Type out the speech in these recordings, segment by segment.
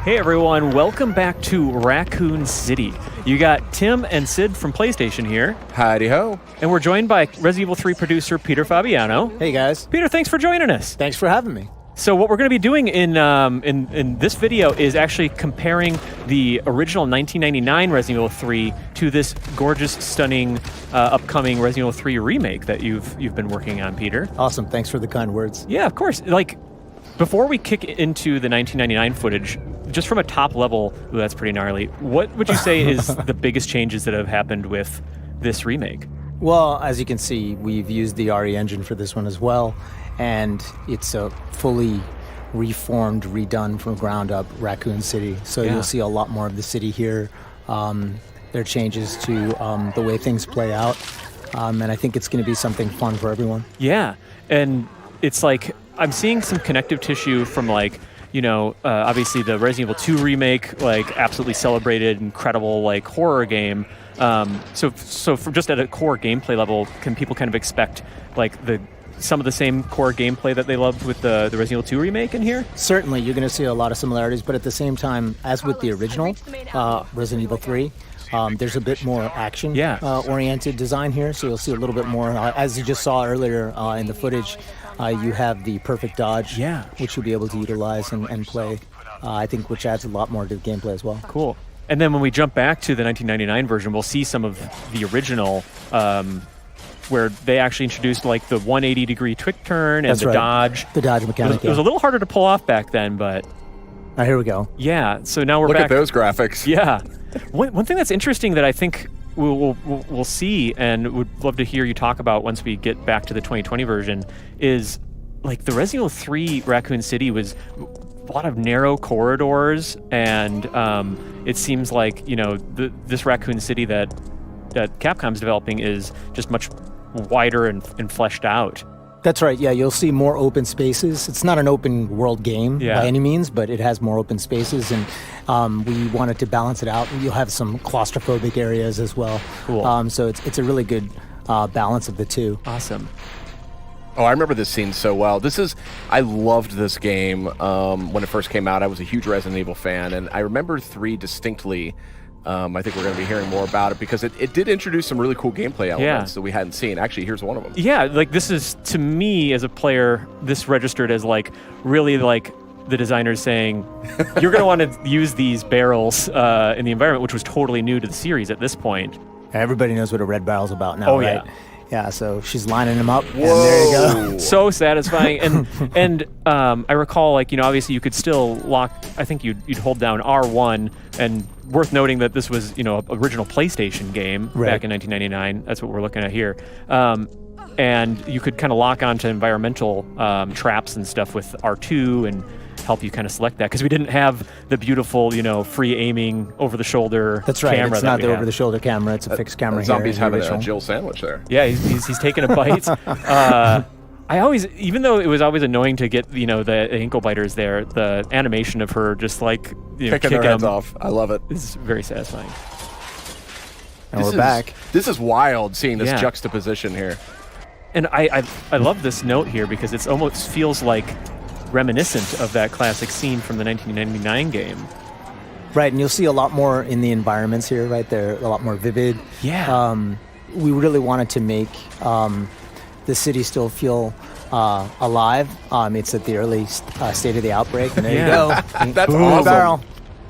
Hey everyone, welcome back to Racoon City. You got Tim and Sid from PlayStation here. Howdy ho. And we're joined by Resident Evil 3 producer Peter Fabiano. Hey guys. Peter, thanks for joining us. Thanks for having me. So what we're going to be doing in this video is actually comparing the original 1999 Resident Evil 3 to this gorgeous, stunning, upcoming Resident Evil 3 remake that you've been working on, Peter. Awesome. Thanks for the kind words. Yeah, of course. Like, before we kick into the 1999 footage, just from a top level, ooh, that's pretty gnarly. What would you say is the biggest changes that have happened with this remake? Well, as you can see, we've used the RE engine for this one as well, and it's a fully reformed, redone from ground up Racoon City. So you'll see a lot more of the city here. There are changes to the way things play out, and I think it's going to be something fun for everyone. Yeah, and it's like I'm seeing some connective tissue from like, obviously the Resident Evil 2 remake, like absolutely celebrated, incredible like horror game. So from just at a core gameplay level, can people kind of expect like some of the same core gameplay that they loved with the Resident Evil 2 remake in here? Certainly, you're going to see a lot of similarities, but at the same time, as with the original Resident Evil 3, there's a bit more action oriented design here, so you'll see a little bit more. As you just saw earlier in the footage, you have the perfect dodge, which you'll be able to utilize and play, I think, which adds a lot more to the gameplay as well. Cool. And then when we jump back to the 1999 version, we'll see some of the original, where they actually introduced like the 180-degree quick turn and dodge. The dodge mechanic. It was a little harder to pull off back then, but... Here we go. Yeah, so now we're back. Look at those graphics. Yeah. One thing that's interesting that I think we'll see and would love to hear you talk about once we get back to the 2020 version is like the Resident Evil 3 Racoon City was a lot of narrow corridors, and it seems like this Racoon City that Capcom's developing is just much wider and fleshed out. That's right, yeah, you'll see more open spaces. It's not an open world game by any means, but it has more open spaces, and we wanted to balance it out. You'll have some claustrophobic areas as well. Cool. So it's a really good balance of the two. Awesome. Oh, I remember this scene so well. I loved this game when it first came out. I was a huge Resident Evil fan, and I remember 3 distinctly. I think we're going to be hearing more about it because it did introduce some really cool gameplay elements that we hadn't seen. Actually, here's one of them. Yeah, like this is, to me as a player, this registered as like really like the designers saying, you're going to want to use these barrels in the environment, which was totally new to the series at this point. Everybody knows what a red barrel's about now, right? Yeah. Yeah, so she's lining them up, and there you go. So satisfying. And I recall, like, obviously you could still lock, I think you'd hold down R1, and worth noting that this was, an original PlayStation game back in 1999. That's what we're looking at here. And you could kind of lock onto environmental traps and stuff with R2 and help you kind of select that, because we didn't have the beautiful, free aiming over-the-shoulder That's right. camera. It's not the over-the-shoulder camera. It's a fixed camera. Zombie's here having a Jill sandwich there. Yeah, he's taking a bite. I always, even though it was always annoying to get, the ankle biters there, the animation of her just like kicking their heads off. I love it. It's very satisfying. And we're back. This is wild, seeing this juxtaposition here. And I love this note here because it almost feels like reminiscent of that classic scene from the 1999 game. Right, and you'll see a lot more in the environments here, right? They're a lot more vivid. Yeah. We really wanted to make the city still feel alive. It's at the early state of the outbreak, and there you go. That's awesome. Barrel.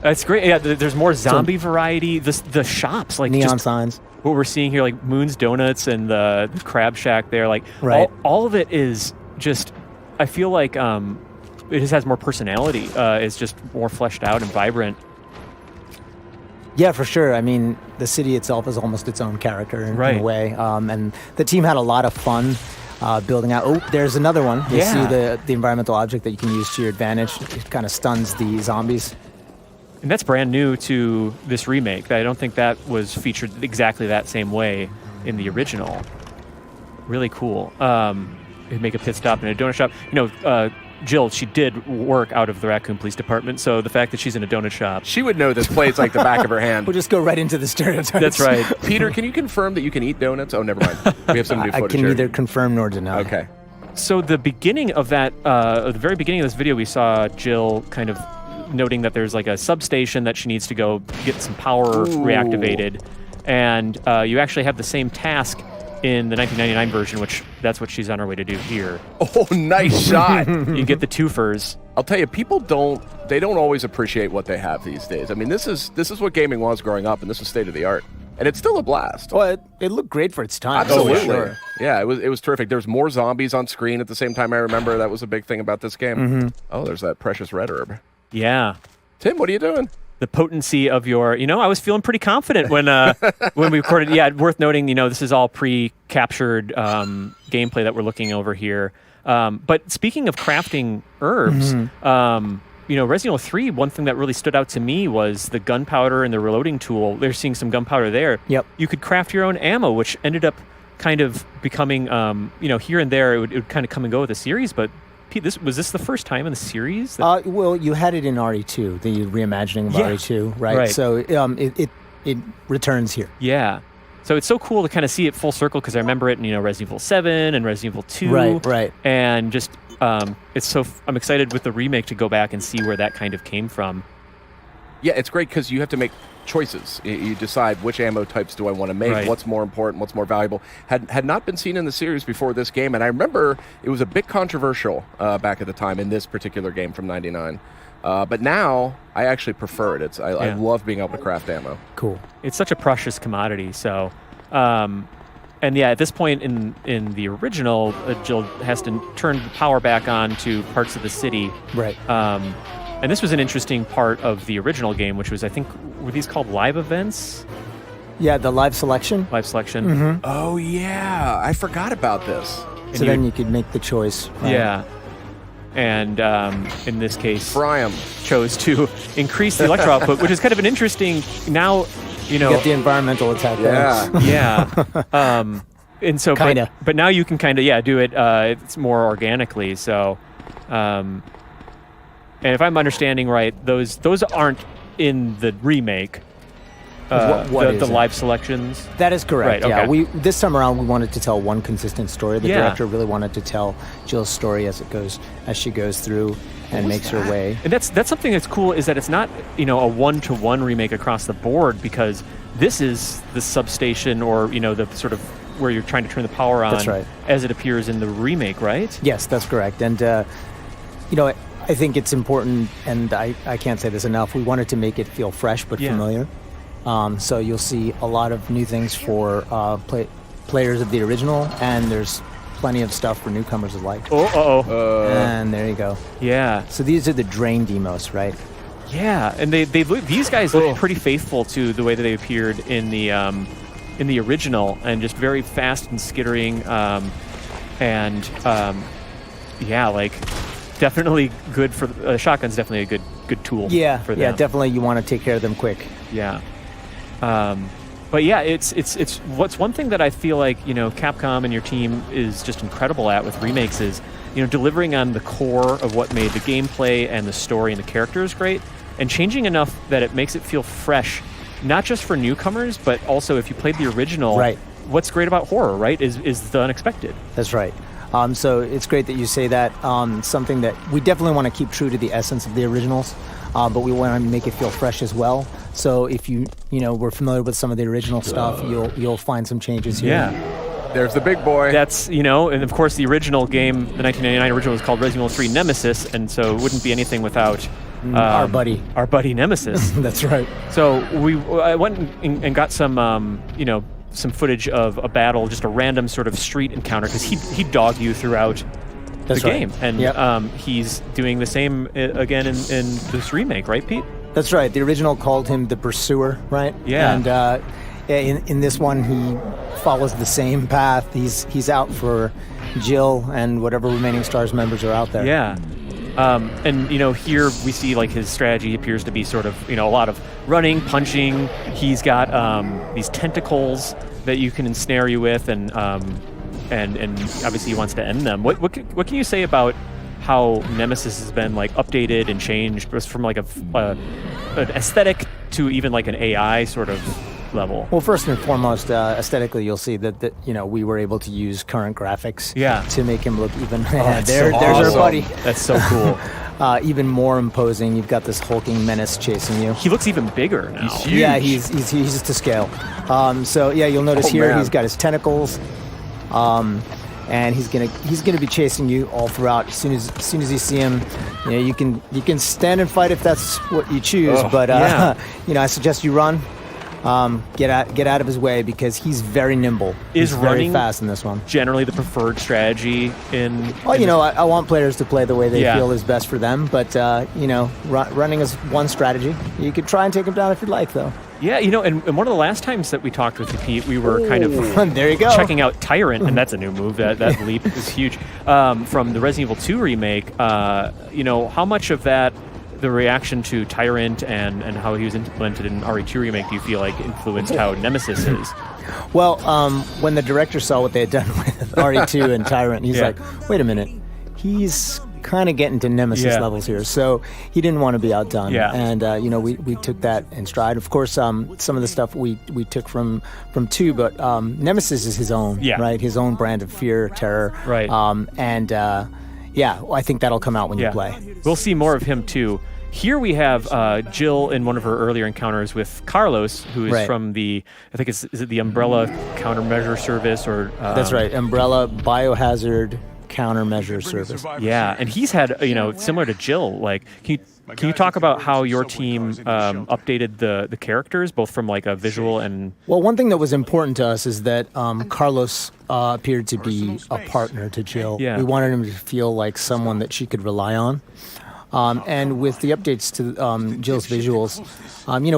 That's great. Yeah, there's more zombie variety. The shops, like neon signs. What we're seeing here, like Moon's Donuts and the Crab Shack there, like all of it is just, I feel like it just has more personality. It's just more fleshed out and vibrant. Yeah, for sure. I mean, the city itself is almost its own character in a way. And the team had a lot of fun building out. Oh, there's another one. You see the environmental object that you can use to your advantage. It kind of stuns the zombies. And that's brand new to this remake. I don't think that was featured exactly that same way in the original. Really cool. Make a pit stop in a donut shop. Jill, she did work out of the Raccoon Police Department, so the fact that she's in a donut shop... She would know this place like the back of her hand. We'll just go right into the stereotypes. That's right. Peter, can you confirm that you can eat donuts? Oh, never mind. We have some new footage I can here. neither confirm nor deny. Okay. So the beginning of that, the very beginning of this video, we saw Jill kind of noting that there's like a substation that she needs to go get some power reactivated. And you actually have the same task in the 1999 version, which that's what she's on her way to do here. Oh, nice shot. You get the twofers. I'll tell you, people don't always appreciate what they have these days. I mean, this is what gaming was growing up, and this is state of the art. And it's still a blast. Well, it looked great for its time. Absolutely. For sure. Yeah, it was terrific. There's more zombies on screen at the same time. I remember that was a big thing about this game. Oh, there's that precious red herb. Yeah. Tim, what are you doing? The potency of your, I was feeling pretty confident when when we recorded. Yeah, worth noting, this is all pre-captured gameplay that we're looking over here. But speaking of crafting herbs, Resident Evil 3, one thing that really stood out to me was the gunpowder and the reloading tool. They're seeing some gunpowder there. Yep. You could craft your own ammo, which ended up kind of becoming, here and there, it would kind of come and go with the series. But Pete, was this the first time in the series? Well, you had it in RE2, the reimagining of RE2, right? So it returns here. Yeah. So it's so cool to kind of see it full circle because I remember it in Resident Evil 7 and Resident Evil 2. Right. And just I'm excited with the remake to go back and see where that kind of came from. Yeah, it's great because you have to make choices. You decide which ammo types do I want to make, what's more important, what's more valuable. Had not been seen in the series before this game, and I remember it was a bit controversial back at the time in this particular game from '99. But now I actually prefer it. I love being able to craft ammo. Cool. It's such a precious commodity. So, and yeah, at this point in the original, Jill has to turn the power back on to parts of the city. Right. And this was an interesting part of the original game, which was, I think, were these called live events? Yeah, the live selection. Live selection. Oh, yeah. I forgot about this. So then you could make the choice. Right? Yeah. And in this case, Priam chose to increase the electro output, which is kind of an interesting, now, You get the environmental attack. Yeah. And so, kinda. But now you can kind of, do it, it's more organically. So, and if I'm understanding right, those aren't in the remake. The live selections. That is correct. Right, okay. Yeah, this time around we wanted to tell one consistent story. The director really wanted to tell Jill's story as she goes through and makes her way. And that's something that's cool, is that it's not a one-to-one remake across the board, because this is the substation or the sort of where you're trying to turn the power on. That's right. As it appears in the remake, right? Yes, that's correct. And I think it's important, and I can't say this enough. We wanted to make it feel fresh but familiar. So you'll see a lot of new things for players of the original, and there's plenty of stuff for newcomers alike. And there you go. Yeah. So these are the drain demos, right? Yeah, and these guys look pretty faithful to the way that they appeared in the original, and just very fast and skittering, definitely good for shotgun's definitely a good tool. For them. Yeah, definitely. You want to take care of them quick. Yeah. But yeah, it's what's one thing that I feel like Capcom and your team is just incredible at with remakes is delivering on the core of what made the gameplay and the story and the characters great, and changing enough that it makes it feel fresh, not just for newcomers, but also if you played the original. Right. What's great about horror, right, is the unexpected. That's right. So it's great that you say that. Something that we definitely want to keep true to the essence of the originals, but we want to make it feel fresh as well. So if we're familiar with some of the original stuff, you'll find some changes here. Yeah. There's the big boy. That's, and of course the original game, the 1999 original, was called Resident Evil 3 Nemesis, and so it wouldn't be anything without our buddy Nemesis. That's right. So I went and got some, some footage of a battle, just a random sort of street encounter, because he dogged you throughout the game, and he's doing the same again in this remake, right, Pete? That's right. The original called him the Pursuer, right? Yeah. And in this one, he follows the same path. He's out for Jill and whatever remaining STARS members are out there. Yeah. And here we see like his strategy appears to be sort of a lot of running, punching. He's got these tentacles that you can ensnare you with, and obviously he wants to end them. What can you say about how Nemesis has been like updated and changed, just from like an aesthetic to even like an AI sort of level? Well, first and foremost, aesthetically, you'll see that we were able to use current graphics to make him look even. There's our buddy. That's so cool. even more imposing. You've got this hulking menace chasing you. He looks even bigger now. He's huge. Yeah, he's just to scale. So yeah, you'll notice here man. he's got his tentacles, and he's gonna be chasing you all throughout. As soon as you see him, you can stand and fight if that's what you choose. But I suggest you run. Get out of his way because he's very nimble. He's very fast in this one. Generally, the preferred strategy in. Well, I want players to play the way they feel is best for them. But running is one strategy. You could try and take him down if you'd like, though. Yeah, and one of the last times that we talked with you, Pete, we were kind of there you go. checking out Tyrant, and that's a new move. That leap is huge. From the Resident Evil 2 remake, how much of that, the reaction to Tyrant and how he was implemented in RE2 remake, do you feel like influenced how Nemesis is? Well, when the director saw what they had done with RE2 and Tyrant, he's like, wait a minute, he's kind of getting to Nemesis levels here, so he didn't want to be outdone. And we took that in stride. Of course, some of the stuff we took from 2, but Nemesis is his own, right? His own brand of fear, terror, right? I think that'll come out when you play. We'll see more of him too. Here we have Jill in one of her earlier encounters with Carlos, who is from the, I think is it the Umbrella Countermeasure Service or? That's right, Umbrella Biohazard Countermeasure Service. Yeah, and he's had, similar to Jill, like, can you talk about how your team updated the characters, both from like a visual and... Well, one thing that was important to us is that Carlos appeared to be a partner to Jill. Yeah. We wanted him to feel like someone that she could rely on. And with the updates to Jill's visuals,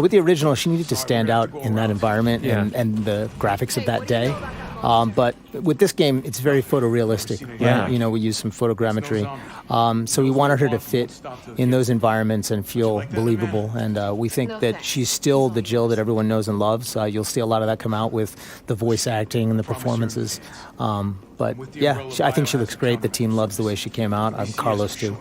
with the original, she needed to stand out in that environment and the graphics of that day. But with this game, it's very photorealistic. Right? Yeah. We use some photogrammetry. So we wanted her to fit in those environments and feel believable. And we think that she's still the Jill that everyone knows and loves. You'll see a lot of that come out with the voice acting and the performances. But yeah, I think she looks great. The team loves the way she came out. Carlos too.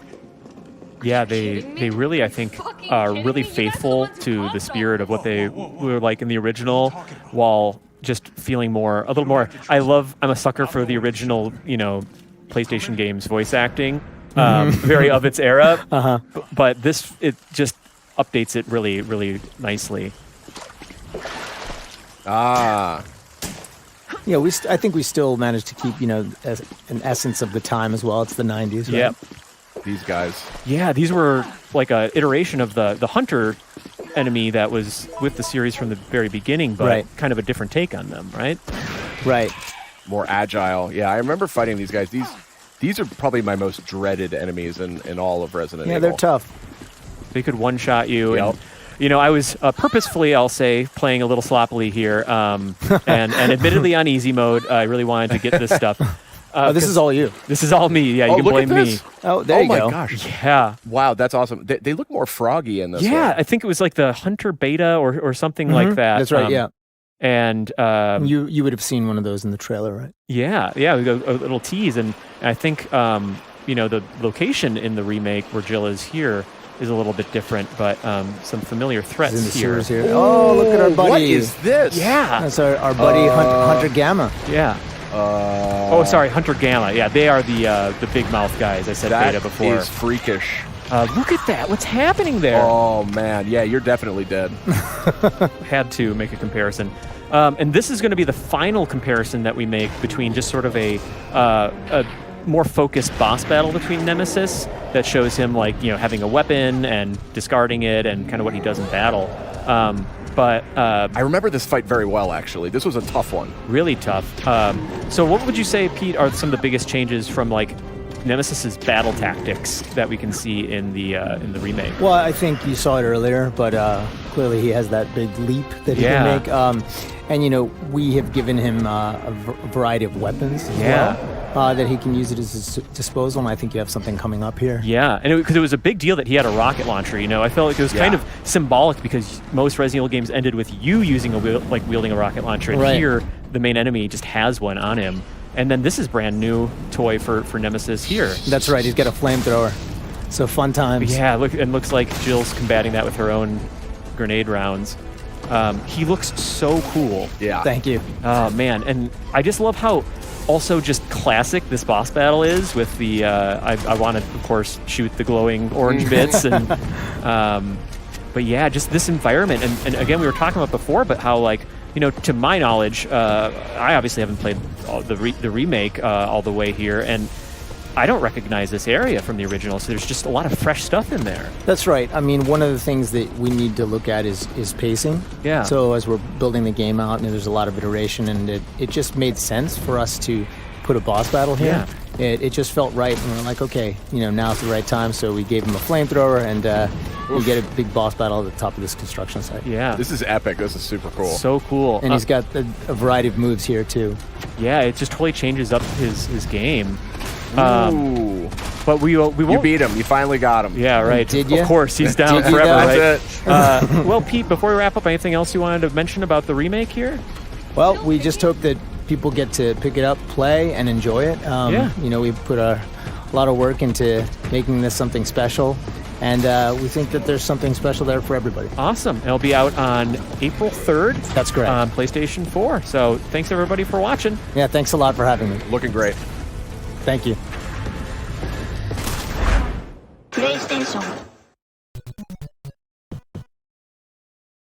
Yeah, they really, I think, are really faithful to the spirit of what they were like in the original, while just feeling a little more. I'm a sucker for the original, PlayStation games voice acting, very of its era. But it just updates it really, really nicely. I think we still managed to keep, an essence of the time as well. It's the 90s, right? Yep. These guys. Yeah, these were like a iteration of the hunter enemy that was with the series from the very beginning, but kind of a different take on them, right? Right. More agile. Yeah, I remember fighting these guys. These are probably my most dreaded enemies in all of Resident Evil. Yeah, they're tough. They could one-shot you. Yep. And, I was purposefully, I'll say, playing a little sloppily here, and admittedly on easy mode. I really wanted to get this stuff. This is all you. This is all me. Yeah, you can blame me. Oh, there you go. Oh, my gosh. Yeah. Wow, that's awesome. They look more froggy in this one. Yeah, I think it was like the Hunter Beta or something like that. That's right, yeah. And you would have seen one of those in the trailer, right? Yeah, we got a little tease. And I think, the location in the remake where Jill is here is a little bit different, but some familiar threats in the here. sewers here. Oh, look at our buddy. What is this? Yeah. That's our buddy Hunter Gamma. Yeah. Hunter Gamma. Yeah, they are the big mouth guys. I said beta before. That is freakish. Look at that. What's happening there? Oh, man. Yeah, you're definitely dead. Had to make a comparison. And this is going to be the final comparison that we make between just sort of a more focused boss battle between Nemesis that shows him having a weapon and discarding it and kind of what he does in battle. But I remember this fight very well, actually. This was a tough one. Really tough. So what would you say, Pete, are some of the biggest changes from Nemesis's battle tactics that we can see in the remake? Well, I think you saw it earlier, but clearly he has that big leap that he can make. And we have given him a variety of weapons as well, that he can use at his disposal, and I think you have something coming up here. Yeah, and because it was a big deal that he had a rocket launcher, I felt like it was kind of symbolic because most Resident Evil games ended with you using wielding a rocket launcher, and here the main enemy just has one on him. And then this is brand new toy for Nemesis here. That's right, he's got a flamethrower. So fun times. Yeah, looks like Jill's combating that with her own grenade rounds. He looks so cool. Yeah. Thank you. Oh, man. And I just love how also just classic this boss battle is with the I want to of course shoot the glowing orange bits and but yeah, just this environment and again we were talking about before, but how like, you know, to my knowledge, I obviously haven't played the remake all the way here, and I don't recognize this area from the original, so there's just a lot of fresh stuff in there. That's right. I mean, one of the things that we need to look at is pacing. Yeah. So as we're building the game out, and there's a lot of iteration, and it just made sense for us to put a boss battle here. Yeah. It just felt right, and we're like, okay, you know, now's the right time. So we gave him a flamethrower, and we get a big boss battle at the top of this construction site. Yeah. This is epic. This is super cool. So cool. And he's got a variety of moves here too. Yeah, it just totally changes up his game. Ooh. But we won't. You beat him. You finally got him. Yeah, right. Did you? Of course, he's down Did you forever, though? right? Well, Pete, before we wrap up, anything else you wanted to mention about the remake here? Well, we just hope that people get to pick it up, play, and enjoy it. Yeah. You know, we put a lot of work into making this something special, and we think that there's something special there for everybody. Awesome. It'll be out on April 3rd. That's correct. On PlayStation 4. So thanks, everybody, for watching. Yeah, thanks a lot for having me. Looking great. Thank you. PlayStation